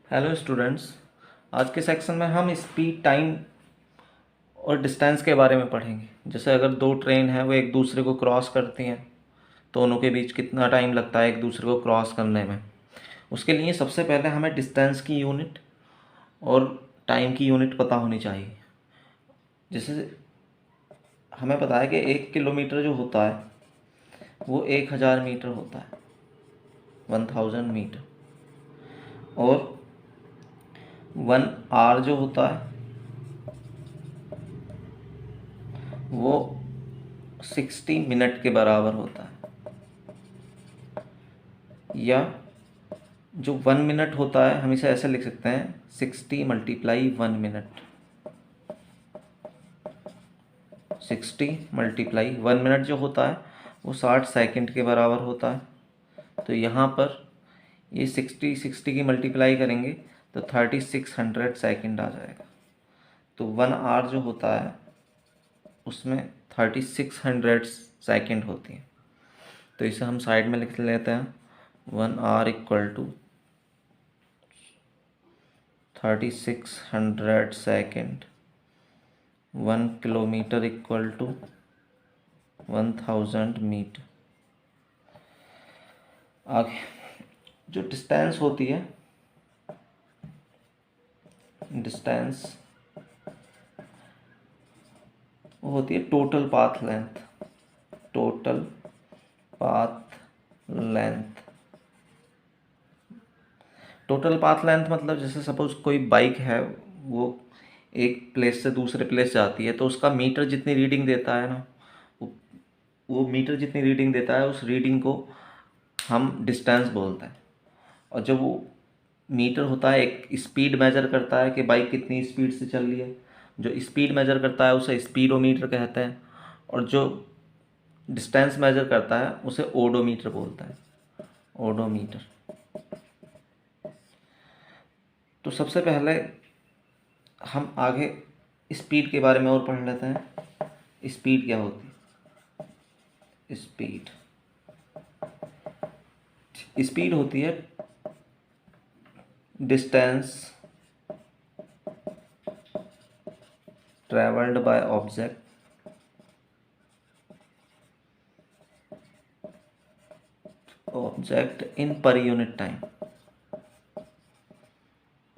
Hello students. आज के section में हम स्पीड, टाइम और डिस्टेंस के बारे में पढ़ेंगे। जैसे अगर दो ट्रेन हैं वो एक दूसरे को क्रॉस करती हैं तो उनके के बीच कितना टाइम लगता है एक दूसरे को क्रॉस करने में। उसके लिए सबसे पहले हमें डिस्टेंस की यूनिट और टाइम की यूनिट पता होनी चाहिए। जैसे हमें पता है कि 1 किलोमीटर जो होता है वो 1000 मीटर होता है, 1000 मीटर। और 1 आवर जो होता है वो 60 मिनट के बराबर होता है। या जो 1 मिनट होता है हम इसे ऐसे लिख सकते हैं, 60 मल्टीप्लाई 1 मिनट। 60 मल्टीप्लाई 1 मिनट जो होता है वो 60 सेकंड के बराबर होता है। तो यहाँ पर ये 60 की मल्टीप्लाई करेंगे तो 3600 सेकंड आ जाएगा। तो 1 आवर जो होता है उसमें 3600 सेकंड होती है। तो इसे हम साइड में लिख लेते हैं, 1 hour equal to 3600 second. 1 kilometre equal to 1000 metre. आगे जो डिस्टेंस होती है, डिस्टेंस वो होती है total path length. Total path length. Total path length मतलब जैसे सपोज कोई बाइक है, वो एक प्लेस से दूसरे प्लेस जाती है तो उसका मीटर जितनी रीडिंग देता है ना, वो वो मीटर जितनी रीडिंग देता है उस रीडिंग को हम डिस्टेंस बोलते हैं। और जब वो मीटर होता है एक स्पीड मेजर करता है कि बाइक कितनी स्पीड से चल रही है, जो स्पीड मेजर करता है उसे स्पीडोमीटर कहते हैं। और जो डिस्टेंस मेजर करता है उसे ओडोमीटर बोलता है, ओडोमीटर। तो सबसे पहले हम आगे स्पीड के बारे में और पढ़ लेते हैं। स्पीड क्या होती है? स्पीड स्पीड होती है distance travelled by object in per unit time.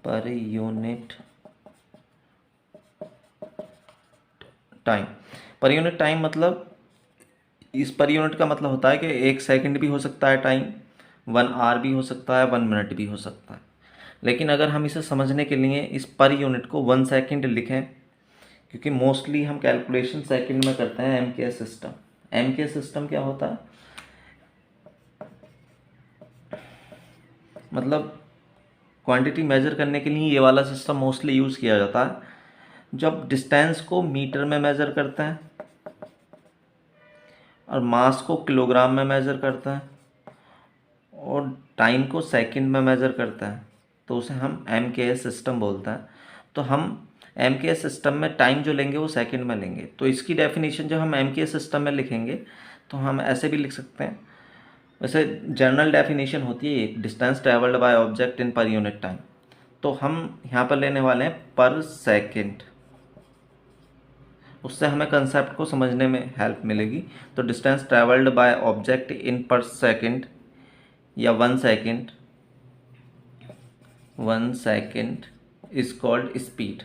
Per unit time. Per unit time मतलब, इस पर यूनिट का मतलब होता है कि 1 सेकंड भी हो सकता है टाइम, 1 आवर भी हो सकता है, 1 मिनट भी हो सकता है। लेकिन अगर हम इसे समझने के लिए इस पर यूनिट को 1 सेकंड लिखें, क्योंकि मोस्टली हम कैलकुलेशन सेकंड में करते हैं। MKS system. MKS सिस्टम क्या होता है? मतलब क्वांटिटी मेजर करने के लिए ये वाला सिस्टम मोस्टली यूज़ किया जाता है। जब डिस्टेंस को मीटर में मेज़र करते हैं और मास को किलोग्राम में मेज़र करते हैं और टाइम को सेकंड में मेज़र करता है तो उसे हम MKS सिस्टम बोलते हैं। तो हम MKS सिस्टम में टाइम जो लेंगे वो सेकंड में लेंगे। तो इसकी डेफिनेशन जब हम MKS सिस्टम में लिखेंगे तो हम ऐसे भी लिख सकते हैं। वैसे जनरल डेफिनेशन होती है एक, distance travelled by object in per unit time. तो हम यहाँ पर लेने वाले हैं पर सेकेंड। उससे हमें कंसेप्ट को समझने में हेल्प मिलेगी। तो distance travelled by object in पर सेकेंड या 1 second, 1 second is called speed.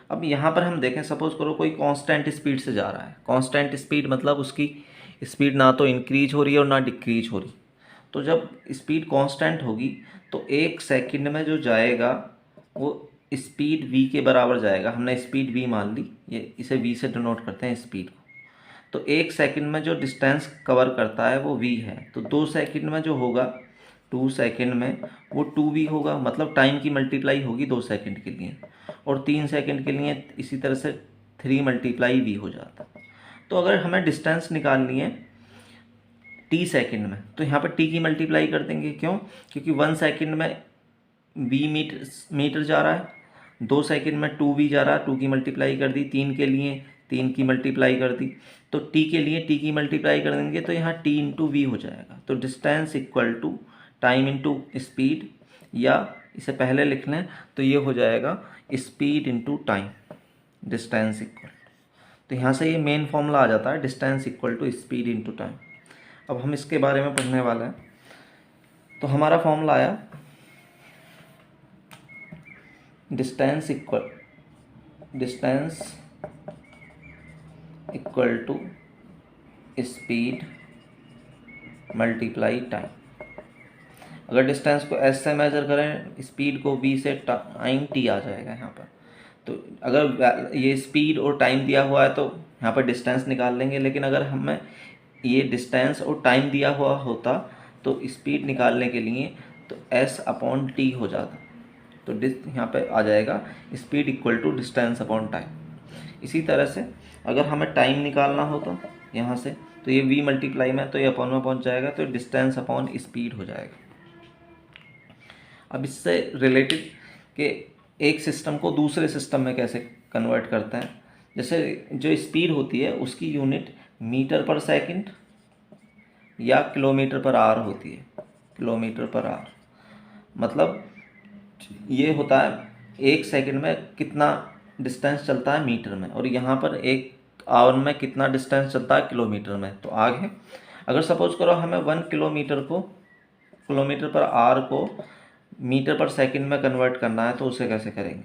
अब यहाँ पर हम देखें, सपोज करो कोई कांस्टेंट स्पीड से जा रहा है। कांस्टेंट स्पीड मतलब उसकी स्पीड ना तो इंक्रीज हो रही है और ना डिक्रीज हो रही। तो जब स्पीड कांस्टेंट होगी तो 1 सेकंड में जो जाएगा वो स्पीड v के बराबर जाएगा। हमने स्पीड v मान ली, ये इसे v से डिनोट करते हैं स्पीड को। तो 1 सेकंड में जो डिस्टेंस कवर करता है वो v है। तो 2 सेकंड में जो होगा, 2 सेकंड में वो 2v होगा, मतलब टाइम की मल्टीप्लाई होगी 2 सेकंड के लिए। और 3 सेकंड के लिए इसी तरह से 3 मल्टीप्लाई v हो जाता। तो अगर हमें डिस्टेंस निकालनी है t सेकंड में तो यहाँ पर t की मल्टीप्लाई कर देंगे। क्यों? क्योंकि 1 सेकंड में v मीटर जा रहा है, 2 सेकंड में 2v जा रहा है, 2 की मल्टीप्लाई कर दी। 3 के लिए 3 की मल्टीप्लाई कर दी। तो t के लिए t की मल्टीप्लाई कर देंगे तो यहाँ t इंटू वी हो जाएगा। तो distance equal to time into speed या इसे पहले लिख लें तो ये हो जाएगा speed into time, distance equal. तो यहाँ से ये मेन फॉर्मूला आ जाता है, distance equal to speed into time. अब हम इसके बारे में पढ़ने वाले हैं। तो हमारा फॉर्मूला आया distance equal to speed multiply time. अगर डिस्टेंस को एस से मेजर करें, स्पीड को वी से, टाइम टी आ जाएगा यहाँ पर। तो अगर ये स्पीड और टाइम दिया हुआ है तो यहाँ पर डिस्टेंस निकाल लेंगे, लेकिन अगर हमें ये डिस्टेंस और टाइम दिया हुआ होता तो स्पीड निकालने के लिए तो एस अपॉन टी हो जाता। तो यहाँ पे आ जाएगा speed equal to distance upon time. इसी तरह से अगर हमें टाइम निकालना हो तो यहाँ से तो ये v मल्टीप्लाई में, तो ये अपॉन में पहुँच जाएगा, तो डिस्टेंस अपॉन स्पीड हो जाएगा। अब इससे रिलेटेड कि एक सिस्टम को दूसरे सिस्टम में कैसे कन्वर्ट करते हैं। जैसे जो स्पीड होती है उसकी यूनिट मीटर पर सेकंड या किलोमीटर पर आवर होती है। किलोमीटर पर आवर मतलब ये होता है एक सेकंड में कितना डिस्टेंस चलता है मीटर में, और यहाँ पर एक आवर में कितना डिस्टेंस चलता है किलोमीटर में। तो आगे अगर सपोज करो हमें 1 किलोमीटर पर आवर को मीटर पर सेकंड में कन्वर्ट करना है, तो उसे कैसे करेंगे।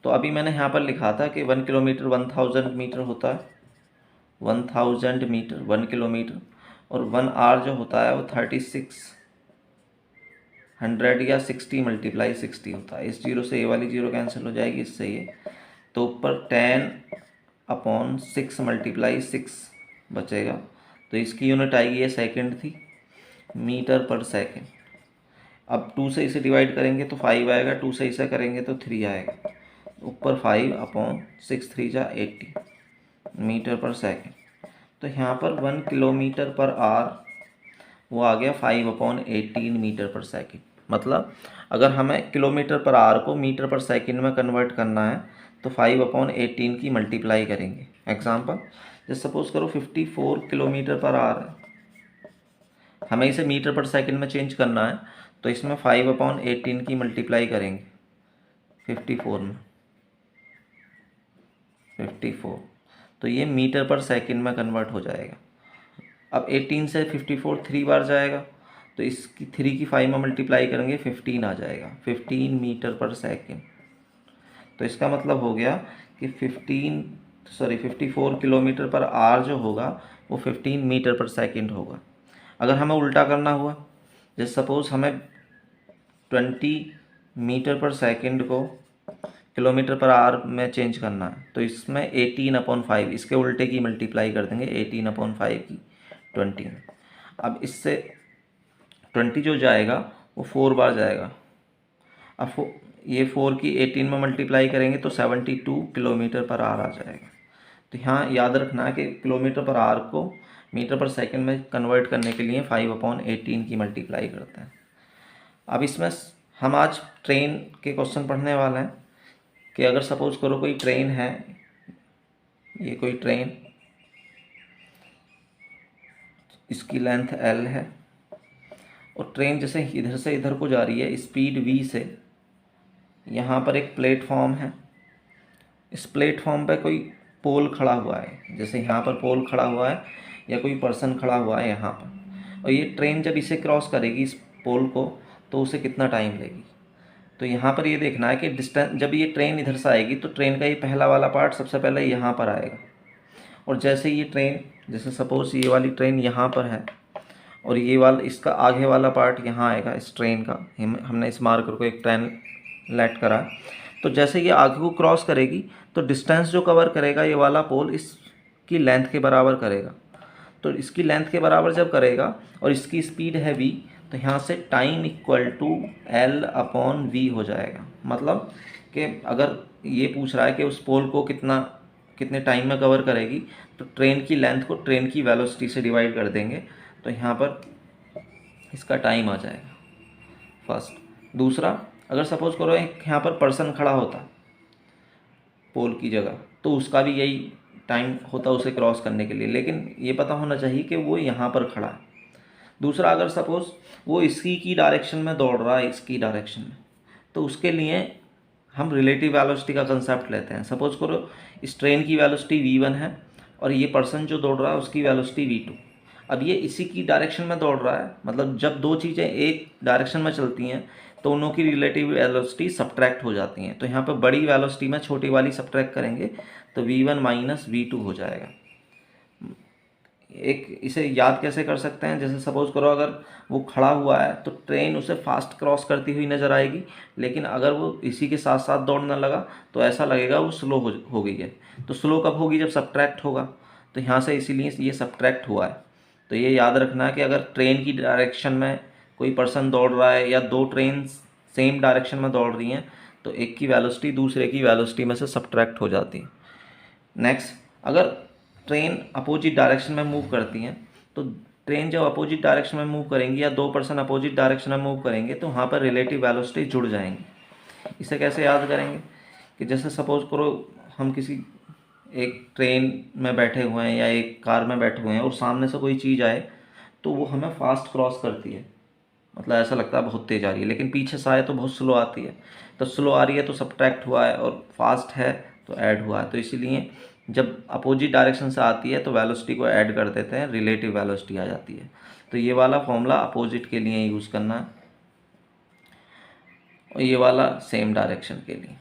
तो अभी मैंने यहाँ पर लिखा था कि 1 किलोमीटर 1000 मीटर होता है, 1000 मीटर 1 किलोमीटर, और 1 आवर जो होता है वो 3600 या 60 मल्टीप्लाई 60 होता है। इस जीरो से ये वाली जीरो कैंसिल हो जाएगी, इससे ये, तो ऊपर 10/6 मल्टीप्लाई 6 बचेगा। तो इसकी यूनिट आएगी, ये सेकंड थी, मीटर पर सेकंड। अब 2 से इसे डिवाइड करेंगे तो 5 आएगा, 2 से इसे करेंगे तो 3 आएगा, ऊपर 5/6 3 जा 80 मीटर पर सेकंड। तो यहाँ पर 1 किलोमीटर पर आवर वो आ गया 5/18 मीटर पर सेकंड। मतलब अगर हमें किलोमीटर पर आवर को मीटर पर सेकंड में कन्वर्ट करना है तो 5/18 की मल्टीप्लाई करेंगे। एग्जाम्पल, जैसे सपोज करो 54 किलोमीटर पर आवर है, हमें इसे मीटर पर सेकंड में चेंज करना है, तो इसमें 5/18 की मल्टीप्लाई करेंगे 54 में, 54, तो ये मीटर पर सेकंड में कन्वर्ट हो जाएगा। अब 18 से 54 3 बार जाएगा, तो इसकी 3 की 5 में मल्टीप्लाई करेंगे 15 आ जाएगा, 15 मीटर पर सेकंड। तो इसका मतलब हो गया कि 54 किलोमीटर पर आवर जो होगा वो 15 मीटर पर सेकंड होगा। अगर हमें उल्टा करना हुआ, जैसे सपोज़ हमें 20 मीटर पर सेकंड को किलोमीटर पर आवर में चेंज करना है, तो इसमें 18/5 इसके उल्टे की मल्टीप्लाई कर देंगे, 18/5 की 20 में। अब इससे 20 जो जाएगा वो 4 बार जाएगा। अब ये 4 की 18 में मल्टीप्लाई करेंगे तो 72 किलोमीटर पर आवर आ जाएगा। तो यहाँ याद रखना है कि किलोमीटर पर आवर को मीटर पर सेकंड में कन्वर्ट करने के लिए 5/18 की मल्टीप्लाई करते हैं। अब इसमें हम आज ट्रेन के क्वेश्चन पढ़ने वाले हैं कि अगर सपोज करो कोई ट्रेन है, ये कोई ट्रेन, इसकी लेंथ L है, और ट्रेन जैसे इधर से इधर को जा रही है स्पीड v से। यहाँ पर एक प्लेटफॉर्म है, इस प्लेटफॉर्म पे कोई पोल खड़ा हुआ है, जैसे यहाँ पर पोल खड़ा हुआ है या कोई पर्सन खड़ा हुआ है यहाँ पर, और ये ट्रेन जब इसे क्रॉस करेगी इस पोल को तो उसे कितना टाइम लेगी। तो यहाँ पर ये देखना है कि डिस्टेंस, जब ये ट्रेन इधर से आएगी तो ट्रेन का ये पहला वाला पार्ट सबसे पहले यहाँ पर आएगा, और जैसे ये ट्रेन, जैसे सपोज ये वाली ट्रेन यहाँ पर है और ये वाला इसका आगे वाला पार्ट यहाँ आएगा इस ट्रेन का, हमने इस मार्कर को एक ट्रेन लेट करा, तो जैसे ये आगे को क्रॉस करेगी तो डिस्टेंस जो कवर करेगा ये वाला पोल इसकी लेंथ के बराबर करेगा। तो इसकी लेंथ के बराबर जब करेगा और इसकी स्पीड है v, तो यहाँ से टाइम इक्वल टू L/v हो जाएगा। मतलब कि अगर ये पूछ रहा है कि उस पोल को कितने टाइम में कवर करेगी, तो ट्रेन की लेंथ को ट्रेन की वेलोसिटी से डिवाइड कर देंगे, तो यहाँ पर इसका टाइम आ जाएगा फर्स्ट। दूसरा, अगर सपोज करो एक यहाँ पर पर्सन खड़ा होता पोल की जगह, तो उसका भी यही टाइम होता उसे क्रॉस करने के लिए, लेकिन ये पता होना चाहिए कि वो यहाँ पर खड़ा है। दूसरा, अगर सपोज वो इसकी डायरेक्शन में दौड़ रहा है, इसकी डायरेक्शन में, तो उसके लिए हम रिलेटिव वेलोसिटी का कंसेप्ट लेते हैं। सपोज करो इस ट्रेन की वेलोसिटी v1 है और ये पर्सन जो दौड़ रहा है उसकी वेलोसिटी v2। अब ये इसी की डायरेक्शन में दौड़ रहा है, मतलब जब दो चीज़ें एक डायरेक्शन में चलती हैं तो उनों की रिलेटिव वेलोसिटी सब्ट्रैक्ट हो जाती हैं। तो यहाँ पर बड़ी वेलोसिटी में छोटी वाली सब्ट्रैक्ट करेंगे तो v1 माइनस v2 हो जाएगा। एक इसे याद कैसे कर सकते हैं, जैसे सपोज करो अगर वो खड़ा हुआ है तो ट्रेन उसे फास्ट क्रॉस करती हुई नज़र आएगी, लेकिन अगर वो इसी के साथ साथ दौड़ने लगा तो ऐसा लगेगा वो स्लो हो गई है। तो स्लो कब होगी, जब सब्ट्रैक्ट होगा। तो यहाँ से इसीलिए ये सब्ट्रैक्ट हुआ है। तो ये याद रखना है कि अगर ट्रेन की डायरेक्शन में कोई पर्सन दौड़ रहा है या दो ट्रेन सेम डायरेक्शन में दौड़ रही हैं तो एक की वेलोसिटी दूसरे की वेलोसिटी में से सब्ट्रैक्ट हो जाती है। नेक्स्ट, अगर ट्रेन अपोजिट डायरेक्शन में मूव करती हैं तो ट्रेन जब अपोजिट डायरेक्शन में मूव करेंगी या दो पर्सन अपोजिट डायरेक्शन में मूव करेंगे तो वहाँ पर रिलेटिव वेलोसिटी जुड़ जाएंगी। इसे कैसे याद करेंगे कि जैसे सपोज करो हम किसी एक ट्रेन में बैठे हुए हैं या एक कार में बैठे हुए हैं और सामने से कोई चीज़ आए तो वो हमें फास्ट क्रॉस करती है, मतलब ऐसा लगता है बहुत तेज़ आ रही है, लेकिन पीछे से आए तो बहुत स्लो आती है। तो स्लो आ रही है तो सब्ट्रैक्ट हुआ है और फास्ट है तो ऐड हुआ है। तो इसीलिए जब अपोजिट डायरेक्शन से आती है तो वेलोसिटी को ऐड कर देते हैं, रिलेटिव वेलोसिटी आ जाती है। तो ये वाला फॉर्मूला अपोजिट के लिए यूज़ करना है और ये वाला सेम डायरेक्शन के लिए।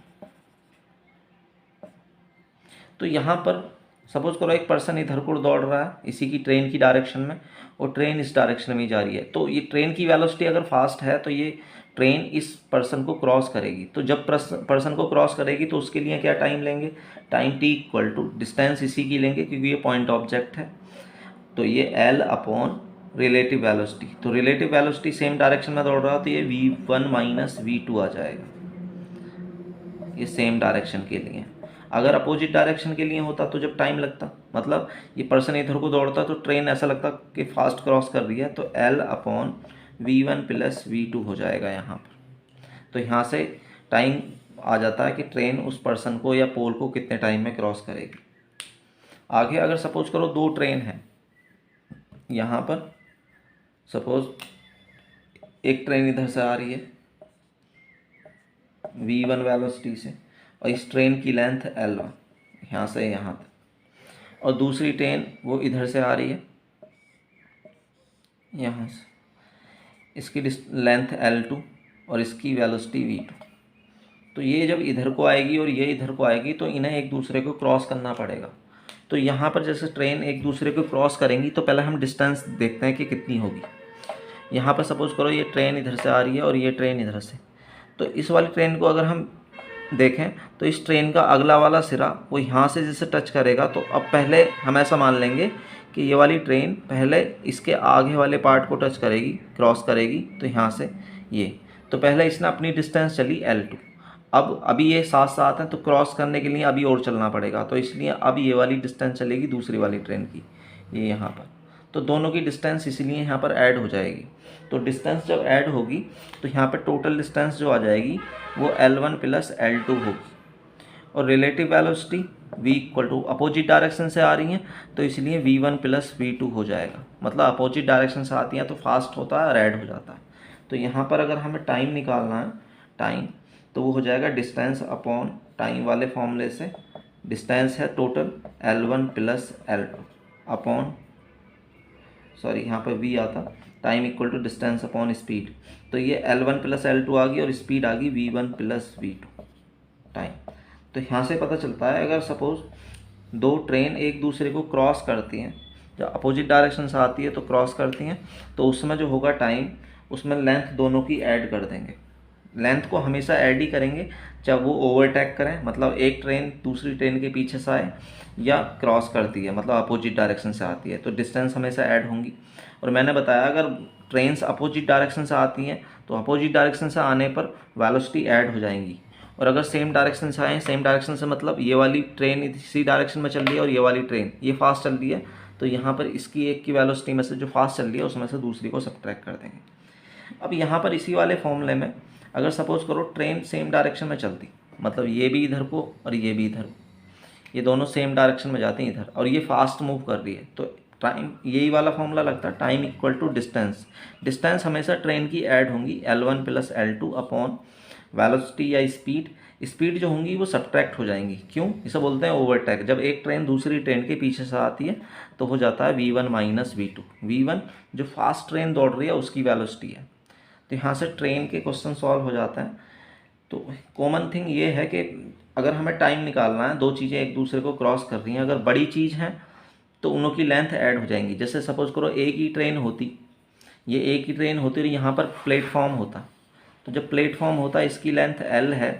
तो यहाँ पर सपोज करो एक पर्सन इधर को दौड़ रहा है इसी की ट्रेन की डायरेक्शन में और ट्रेन इस डायरेक्शन में जा रही है। तो ये ट्रेन की वेलोसिटी अगर फास्ट है तो ये ट्रेन इस पर्सन को क्रॉस करेगी। तो जब पर्सन को क्रॉस करेगी तो उसके लिए क्या टाइम लेंगे, time t equal to distance इसी की लेंगे क्योंकि ये पॉइंट ऑब्जेक्ट है। तो ये l अपॉन रिलेटिव वेलोसिटी। तो रिलेटिव वेलोसिटी सेम डायरेक्शन में दौड़ रहा है तो ये v1 माइनस v2 आ जाएगा, ये सेम डायरेक्शन के लिए। अगर अपोजिट डायरेक्शन के लिए होता तो जब टाइम लगता, मतलब ये पर्सन इधर को दौड़ता तो ट्रेन ऐसा लगता कि फास्ट क्रॉस कर रही है, तो l upon v1 plus v2 हो जाएगा यहाँ पर। तो यहाँ से टाइम आ जाता है कि ट्रेन उस पर्सन को या पोल को कितने टाइम में क्रॉस करेगी। आगे अगर सपोज करो दो ट्रेन है, यहाँ पर सपोज एक ट्रेन इधर से आ रही है v1 वेलोसिटी से और इस ट्रेन की लेंथ l1 यहाँ से यहाँ तक, और दूसरी ट्रेन वो इधर से आ रही है यहाँ से, इसकी लेंथ l2 और इसकी वेलोसिटी v2। तो ये जब इधर को आएगी और ये इधर को आएगी तो इन्हें एक दूसरे को क्रॉस करना पड़ेगा। तो यहाँ पर जैसे ट्रेन एक दूसरे को क्रॉस करेंगी तो पहले हम डिस्टेंस देखते हैं कि कितनी होगी। यहाँ पर सपोज करो ये ट्रेन इधर से आ रही है और ये ट्रेन इधर से, तो इस वाली ट्रेन को अगर हम देखें तो इस ट्रेन का अगला वाला सिरा वो यहाँ से जैसे टच करेगा, तो अब पहले हम ऐसा मान लेंगे कि ये वाली ट्रेन पहले इसके आगे वाले पार्ट को टच करेगी, क्रॉस करेगी, तो यहाँ से ये, तो पहले इसने अपनी डिस्टेंस चली l2। अब अभी ये साथ साथ हैं तो क्रॉस करने के लिए अभी और चलना पड़ेगा, तो इसलिए अब ये वाली डिस्टेंस चलेगी दूसरी वाली ट्रेन की, ये यहाँ पर। तो दोनों की डिस्टेंस इसलिए यहाँ पर ऐड हो जाएगी। तो डिस्टेंस जब ऐड होगी तो यहाँ पर टोटल डिस्टेंस जो आ जाएगी वो l1 प्लस l2 होगी। और relative velocity v equal to opposite direction से आ रही हैं तो इसलिए v1 प्लस v2 हो जाएगा, मतलब अपोजिट डायरेक्शन से आती हैं तो फास्ट होता है और ऐड हो जाता है। तो यहाँ पर अगर हमें टाइम निकालना है, टाइम, तो वो हो जाएगा डिस्टेंस अपॉन टाइम वाले फॉर्मूले से। डिस्टेंस है total l1 plus l2 upon, sorry यहाँ पर v आता, time equal to distance upon speed. तो ये l1 प्लस l2 आ गई और स्पीड आ गई v1 प्लस v2 टाइम। तो यहाँ से पता चलता है अगर सपोज दो ट्रेन एक दूसरे को क्रॉस करती हैं, जब अपोजिट डायरेक्शन से आती है तो क्रॉस करती हैं, तो उसमें जो होगा टाइम, उसमें लेंथ दोनों की ऐड कर देंगे। लेंथ को हमेशा ऐड ही करेंगे जब वो ओवरटेक करें, मतलब एक ट्रेन दूसरी ट्रेन के पीछे से आए या क्रॉस करती है, मतलब अपोजिट डायरेक्शन से आती है, तो डिस्टेंस हमेशा ऐड होंगी। और मैंने बताया अगर ट्रेन्स अपोजिट डायरेक्शन से आती हैं तो अपोजिट डायरेक्शन से आने पर वेलोसिटी ऐड हो जाएंगी, और अगर सेम डायरेक्शन से आए, सेम डायरेक्शन से मतलब ये वाली ट्रेन इसी डायरेक्शन में चल रही है और ये वाली ट्रेन ये फास्ट चल रही है, तो यहाँ पर इसकी एक की वेलोसिटी में से जो फास्ट चल रही है उसमें से दूसरी को सब्ट्रैक्ट कर देंगे। अब यहाँ पर इसी वाले फॉर्मूले में अगर सपोज करो ट्रेन सेम डायरेक्शन में चलती, मतलब ये भी इधर को और ये भी इधर को, ये दोनों सेम डायरेक्शन में जाते हैं इधर, और ये फास्ट मूव कर रही है, तो टाइम, यही वाला फॉर्मूला लगता है, time equal to distance. Distance हमेशा ट्रेन की ऐड होंगी l1 plus l2 upon velocity या स्पीड, स्पीड जो होंगी वो सब्ट्रैक्ट हो जाएंगी। क्यों? इसे बोलते हैं ओवरटेक। जब एक ट्रेन दूसरी ट्रेन के पीछे से आती है तो हो जाता है v1 माइनस v2। v1 जो फास्ट ट्रेन दौड़ रही है उसकी वेलोसिटी है। तो यहाँ से ट्रेन के क्वेश्चन सॉल्व हो जाता है। तो कॉमन थिंग ये है कि अगर हमें टाइम निकालना है, दो चीज़ें एक दूसरे को क्रॉस कर रही हैं, अगर बड़ी चीज़ है तो उनों की लेंथ ऐड हो जाएंगी। जैसे सपोज करो एक ही ट्रेन होती, ये एक ही ट्रेन होती और यहाँ पर प्लेटफॉर्म होता, तो जब प्लेटफॉर्म होता इसकी लेंथ l है,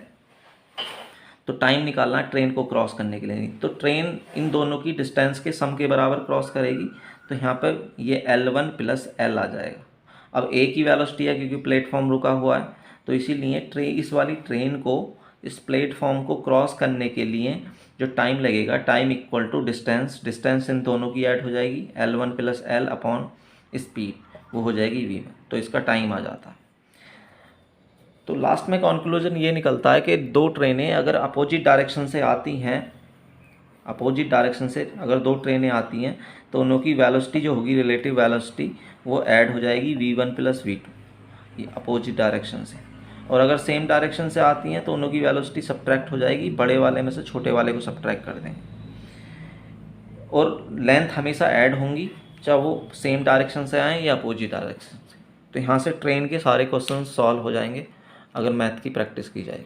तो टाइम निकालना है ट्रेन को क्रॉस करने के लिए। तो ट्रेन इन दोनों की डिस्टेंस के सम के बराबर क्रॉस करेगी, तो यहाँ पर ये L1 प्लस L आ जाएगा। अब एक ही वेलोसिटी है क्योंकि प्लेटफॉर्म रुका हुआ है, तो इसीलिए इस वाली ट्रेन को इस प्लेटफॉर्म को क्रॉस करने के लिए जो टाइम लगेगा, time equal to distance, distance इन दोनों की ऐड हो जाएगी, L1 plus L upon speed, वो हो जाएगी v1। तो इसका टाइम आ जाता है। तो लास्ट में कंक्लूजन ये निकलता है कि दो ट्रेनें अगर अपोजिट डायरेक्शन से आती हैं, अपोजिट डायरेक्शन से अगर दो ट्रेनें आती हैं तो उनकी वेलोसिटी जो होगी, रिलेटिव वेलोसिटी, वो ऐड हो जाएगी v1 प्लस v2, ये अपोजिट डायरेक्शन से। और अगर सेम डायरेक्शन से आती हैं तो उनकी वेलोसिटी सब्ट्रैक्ट हो जाएगी, बड़े वाले में से छोटे वाले को सब्ट्रैक्ट कर देंगे। और लेंथ हमेशा ऐड होंगी, चाहे वो सेम डायरेक्शन से आएँ या अपोजिट डायरेक्शन से। तो यहाँ से ट्रेन के सारे क्वेश्चन सॉल्व हो जाएंगे अगर मैथ की प्रैक्टिस की जाए।